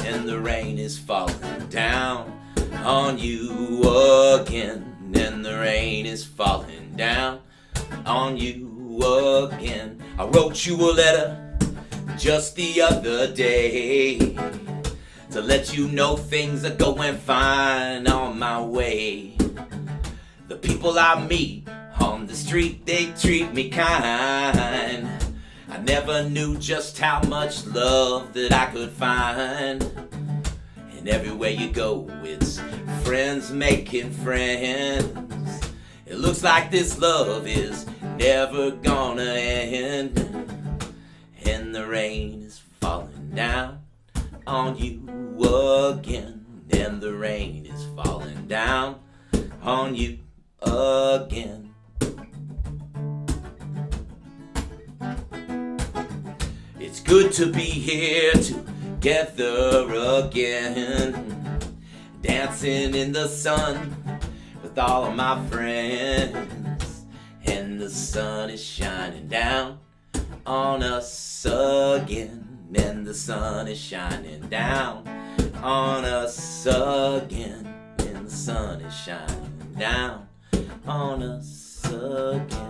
and the rain is falling down on you again, and the rain is falling down on you again. I wrote you a letter just the other day to let you know things are going fine on my way. The people I meet on the street, they treat me kind. I never knew just how much love that I could find. And everywhere you go, it's friends making friends. It looks like this love is never gonna end. And the rain is falling down on you again, and the rain is falling down on you again. It's good to be here together again, dancing in the sun with all of my friends, and the sun is shining down on us again, and the sun is shining down on us again, and the sun is shining down on us again.